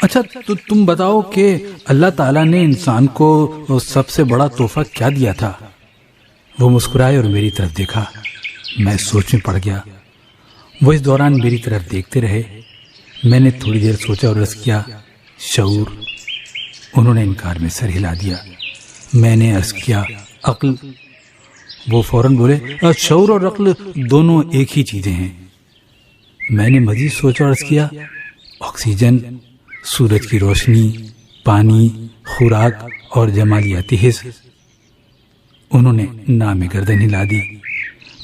اچھا تو تم بتاؤ کہ اللہ تعالیٰ نے انسان کو سب سے بڑا تحفہ کیا دیا تھا؟ وہ مسکرائے اور میری طرف دیکھا۔ میں سوچ میں پڑ گیا۔ وہ اس دوران میری طرف دیکھتے رہے۔ میں نے تھوڑی دیر سوچا اور عرض کیا، شعور۔ انہوں نے انکار میں سر ہلا دیا۔ میں نے عرض کیا، عقل۔ وہ فوراً بولے، شعور اور عقل دونوں ایک ہی چیزیں ہیں۔ میں نے مزید سوچا اور عرض کیا، آکسیجن، سورج کی روشنی، پانی، خوراک اور جمالیاتی حس۔ انہوں نے نام گردن ہلا دی۔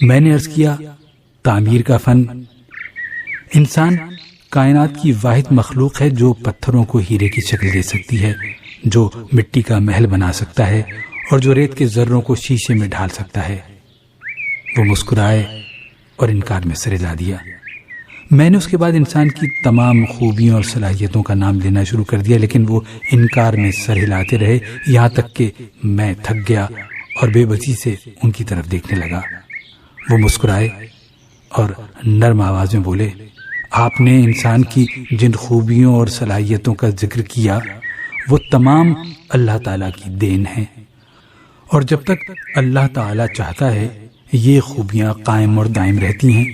میں نے عرض کیا، تعمیر کا فن۔ انسان کائنات کی واحد مخلوق ہے جو پتھروں کو ہیرے کی شکل دے سکتی ہے، جو مٹی کا محل بنا سکتا ہے اور جو ریت کے ذروں کو شیشے میں ڈھال سکتا ہے۔ وہ مسکرائے اور انکار میں سر ہلا دیا۔ میں نے اس کے بعد انسان کی تمام خوبیوں اور صلاحیتوں کا نام لینا شروع کر دیا، لیکن وہ انکار میں سر ہلاتے رہے، یہاں تک کہ میں تھک گیا اور بے بسی سے ان کی طرف دیکھنے لگا۔ وہ مسکرائے اور نرم آواز میں بولے، آپ نے انسان کی جن خوبیوں اور صلاحیتوں کا ذکر کیا وہ تمام اللہ تعالیٰ کی دین ہیں، اور جب تک اللہ تعالیٰ چاہتا ہے یہ خوبیاں قائم اور دائم رہتی ہیں،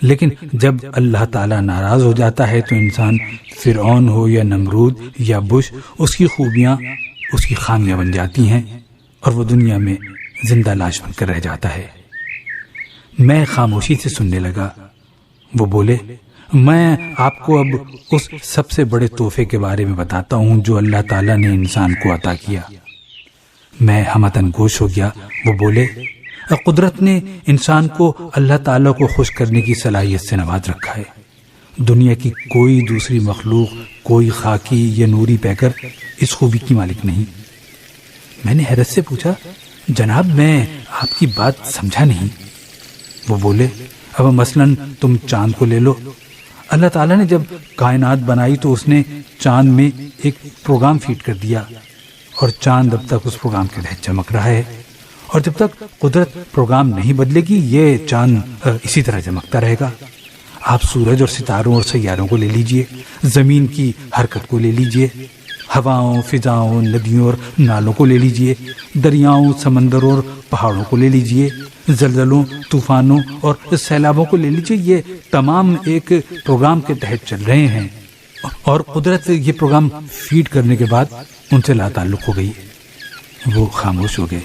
لیکن جب اللہ تعالیٰ ناراض ہو جاتا ہے تو انسان فرعون ہو یا نمرود یا بش، اس کی خوبیاں اس کی خامیاں بن جاتی ہیں اور وہ دنیا میں زندہ لاش بن کر رہ جاتا ہے۔ میں خاموشی سے سننے لگا۔ وہ بولے، میں آپ کو اب اس سب سے بڑے تحفے کے بارے میں بتاتا ہوں جو اللہ تعالیٰ نے انسان کو عطا کیا۔ میں ہمتن گوش ہو گیا۔ وہ بولے، قدرت نے انسان کو اللہ تعالیٰ کو خوش کرنے کی صلاحیت سے نواز رکھا ہے۔ دنیا کی کوئی دوسری مخلوق، کوئی خاکی یا نوری پیکر اس خوبی کی مالک نہیں۔ میں نے حیرت سے پوچھا، جناب میں آپ کی بات سمجھا نہیں۔ وہ بولے، اب مثلاً تم چاند کو لے لو۔ اللہ تعالیٰ نے جب کائنات بنائی تو اس نے چاند میں ایک پروگرام فیڈ کر دیا، اور چاند اب تک اس پروگرام کے تحت چمک رہا ہے، اور جب تک قدرت پروگرام نہیں بدلے گی یہ چاند اسی طرح چمکتا رہے گا۔ آپ سورج اور ستاروں اور سیاروں کو لے لیجئے، زمین کی حرکت کو لے لیجئے، ہواؤں، فضاؤں، ندیوں اور نالوں کو لے لیجئے، دریاؤں، سمندروں اور پہاڑوں کو لے لیجئے، زلزلوں، طوفانوں اور سیلابوں کو لے لیجئے۔ یہ تمام ایک پروگرام کے تحت چل رہے ہیں، اور قدرت یہ پروگرام فیڈ کرنے کے بعد ان سے لا تعلق ہو گئی۔ وہ خاموش ہو گئے۔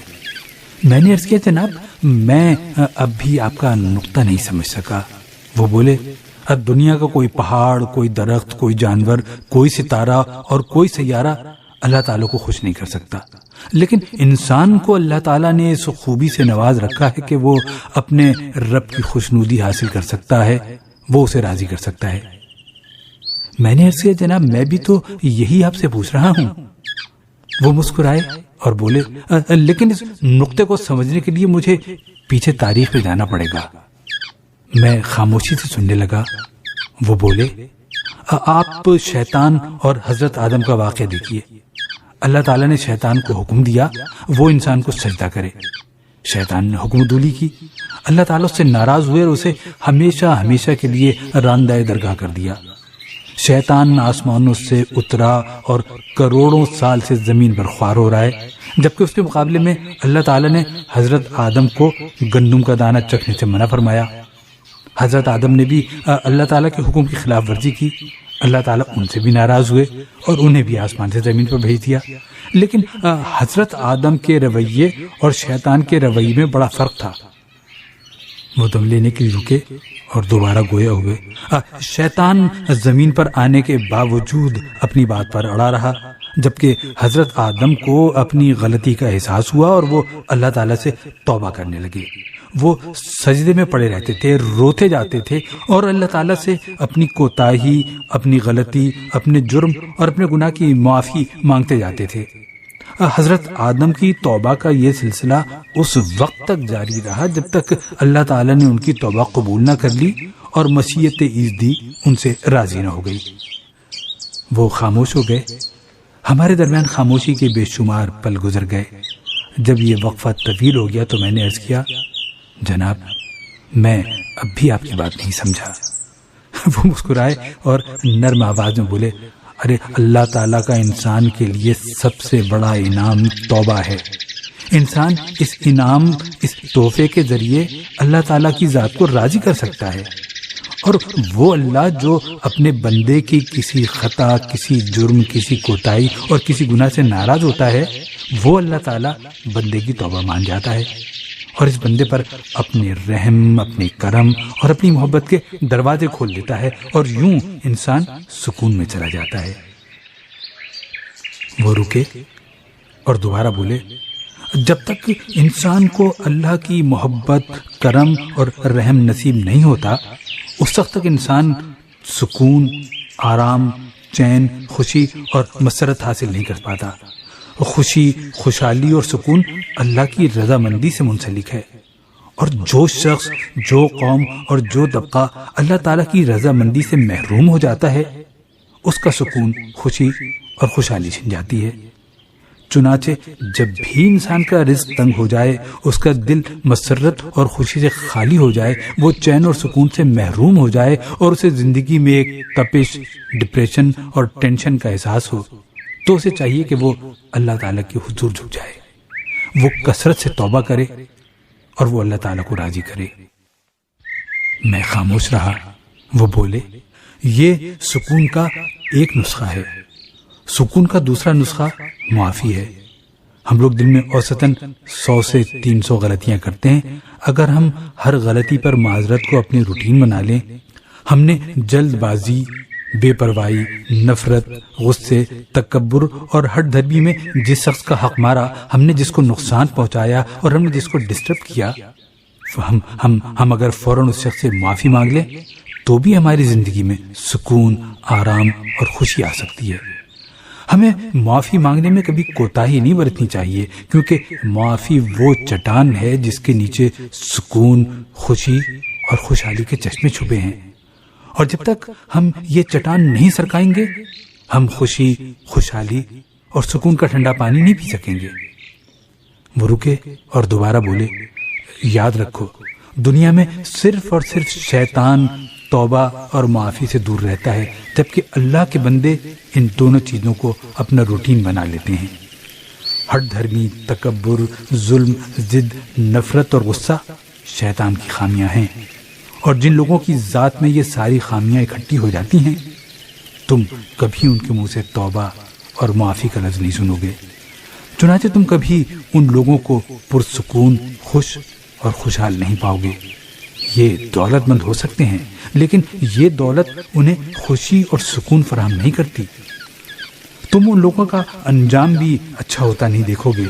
میں نے عرض کیا، جناب میں اب بھی آپ کا نقطہ نہیں سمجھ سکا۔ وہ بولے، دنیا کا کوئی پہاڑ، کوئی درخت، کوئی جانور، کوئی ستارہ اور کوئی سیارہ اللہ تعالیٰ کو خوش نہیں کر سکتا، لیکن انسان کو اللہ تعالیٰ نے اس خوبی سے نواز رکھا ہے کہ وہ اپنے رب کی خوشنودی حاصل کر سکتا ہے، وہ اسے راضی کر سکتا ہے۔ میں نے عرض کیا، جناب میں بھی تو یہی آپ سے پوچھ رہا ہوں۔ وہ مسکرائے اور بولے، لیکن اس نقطے کو سمجھنے کے لیے مجھے پیچھے تاریخ میں جانا پڑے گا۔ میں خاموشی سے سننے لگا۔ وہ بولے، آپ شیطان اور حضرت آدم کا واقعہ دیکھیے۔ اللہ تعالیٰ نے شیطان کو حکم دیا وہ انسان کو سجدہ کرے۔ شیطان نے حکم عدولی کی۔ اللہ تعالیٰ اس سے ناراض ہوئے اور اسے ہمیشہ ہمیشہ کے لیے راندہ درگاہ کر دیا۔ شیطان آسمانوں سے اترا اور کروڑوں سال سے زمین پر خوار ہو رہا ہے، جبکہ اس کے مقابلے میں اللہ تعالیٰ نے حضرت آدم کو گندم کا دانہ چکھنے سے منع فرمایا۔ حضرت آدم نے بھی اللہ تعالیٰ کے حکم کی خلاف ورزی کی۔ اللہ تعالیٰ ان سے بھی ناراض ہوئے اور انہیں بھی آسمان سے زمین پر بھیج دیا۔ لیکن حضرت آدم کے رویے اور شیطان کے رویے میں بڑا فرق تھا۔ وہ دم لینے کے لیے رکے اور دوبارہ گویا ہوئے۔ شیطان زمین پر آنے کے باوجود اپنی بات پر اڑا رہا، جبکہ حضرت آدم کو اپنی غلطی کا احساس ہوا اور وہ اللہ تعالیٰ سے توبہ کرنے لگے۔ وہ سجدے میں پڑے رہتے تھے، روتے جاتے تھے اور اللہ تعالیٰ سے اپنی کوتاہی، اپنی غلطی، اپنے جرم اور اپنے گناہ کی معافی مانگتے جاتے تھے۔ حضرت آدم کی توبہ کا یہ سلسلہ اس وقت تک جاری رہا جب تک اللہ تعالیٰ نے ان کی توبہ قبول نہ کر لی اور مشیت ایزدی ان سے راضی نہ ہو گئی۔ وہ خاموش ہو گئے۔ ہمارے درمیان خاموشی کے بے شمار پل گزر گئے۔ جب یہ وقفہ طویل ہو گیا تو میں نے عرض کیا، جناب میں اب بھی آپ کی بات نہیں سمجھا۔ وہ مسکرائے اور نرم آواز میں بولے، ارے اللہ تعالیٰ کا انسان کے لیے سب سے بڑا انعام توبہ ہے۔ انسان اس انعام، اس تحفے کے ذریعے اللہ تعالیٰ کی ذات کو راضی کر سکتا ہے، اور وہ اللہ جو اپنے بندے کی کسی خطا، کسی جرم، کسی کوتاہی اور کسی گناہ سے ناراض ہوتا ہے، وہ اللہ تعالیٰ بندے کی توبہ مان جاتا ہے اور اس بندے پر اپنے رحم، اپنے کرم اور اپنی محبت کے دروازے کھول دیتا ہے، اور یوں انسان سکون میں چلا جاتا ہے۔ وہ رکے اور دوبارہ بولے، جب تک انسان کو اللہ کی محبت، کرم اور رحم نصیب نہیں ہوتا، اس وقت تک انسان سکون، آرام، چین، خوشی اور مسرت حاصل نہیں کر پاتا۔ خوشی، خوشحالی اور سکون اللہ کی رضامندی سے منسلک ہے، اور جو شخص، جو قوم اور جو طبقہ اللہ تعالیٰ کی رضامندی سے محروم ہو جاتا ہے، اس کا سکون، خوشی اور خوشحالی چھن جاتی ہے۔ چنانچہ جب بھی انسان کا رزق تنگ ہو جائے، اس کا دل مسرت اور خوشی سے خالی ہو جائے، وہ چین اور سکون سے محروم ہو جائے اور اسے زندگی میں ایک تپش، ڈپریشن اور ٹینشن کا احساس ہو، تو اسے چاہیے کہ وہ اللہ تعالیٰ کے حضور جھک جائے، وہ کثرت سے توبہ کرے اور وہ اللہ تعالیٰ کو راضی کرے۔ میں خاموش رہا۔ وہ بولے، یہ سکون کا ایک نسخہ ہے، سکون کا دوسرا نسخہ معافی ہے۔ ہم لوگ دن میں اوسطاً 100 سے 300 غلطیاں کرتے ہیں۔ اگر ہم ہر غلطی پر معذرت کو اپنی روٹین بنا لیں، ہم نے جلد بازی، بے پرواہی، نفرت، غصے، تکبر اور ہٹ دھرمی میں جس شخص کا حق مارا، ہم نے جس کو نقصان پہنچایا اور ہم نے جس کو ڈسٹرب کیا، ہم اگر فوراً اس شخص سے معافی مانگ لیں تو بھی ہماری زندگی میں سکون، آرام اور خوشی آ سکتی ہے۔ ہمیں معافی مانگنے میں کبھی کوتاہی نہیں برتنی چاہیے، کیونکہ معافی وہ چٹان ہے جس کے نیچے سکون، خوشی اور خوشحالی کے چشمے چھپے ہیں، اور جب تک ہم یہ چٹان نہیں سرکائیں گے، ہم خوشی، خوشحالی اور سکون کا ٹھنڈا پانی نہیں پی سکیں گے۔ وہ رکے اور دوبارہ بولے، یاد رکھو، دنیا میں صرف اور صرف شیطان توبہ اور معافی سے دور رہتا ہے، جبکہ اللہ کے بندے ان دونوں چیزوں کو اپنا روٹین بنا لیتے ہیں۔ ہٹ دھرمی، تکبر، ظلم، ضد، نفرت اور غصہ شیطان کی خامیاں ہیں، اور جن لوگوں کی ذات میں یہ ساری خامیاں اکٹھی ہو جاتی ہیں، تم کبھی ان کے منہ سے توبہ اور معافی کا لفظ نہیں سنو گے۔ چنانچہ تم کبھی ان لوگوں کو پرسکون، خوش اور خوشحال نہیں پاؤ گے۔ یہ دولت مند ہو سکتے ہیں، لیکن یہ دولت انہیں خوشی اور سکون فراہم نہیں کرتی۔ تم ان لوگوں کا انجام بھی اچھا ہوتا نہیں دیکھو گے،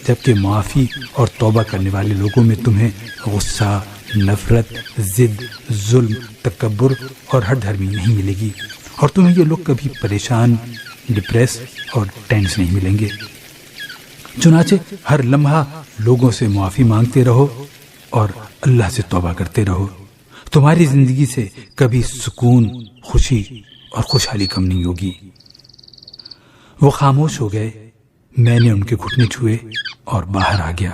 جبکہ معافی اور توبہ کرنے والے لوگوں میں تمہیں غصہ، نفرت، ضد، ظلم، تکبر اور ہٹ دھرمی نہیں ملے گی، اور تمہیں یہ لوگ کبھی پریشان، ڈپریس اور ٹینس نہیں ملیں گے۔ چنانچہ ہر لمحہ لوگوں سے معافی مانگتے رہو اور اللہ سے توبہ کرتے رہو، تمہاری زندگی سے کبھی سکون، خوشی اور خوشحالی کم نہیں ہوگی۔ وہ خاموش ہو گئے۔ میں نے ان کے گھٹنے چھوئے اور باہر آ گیا۔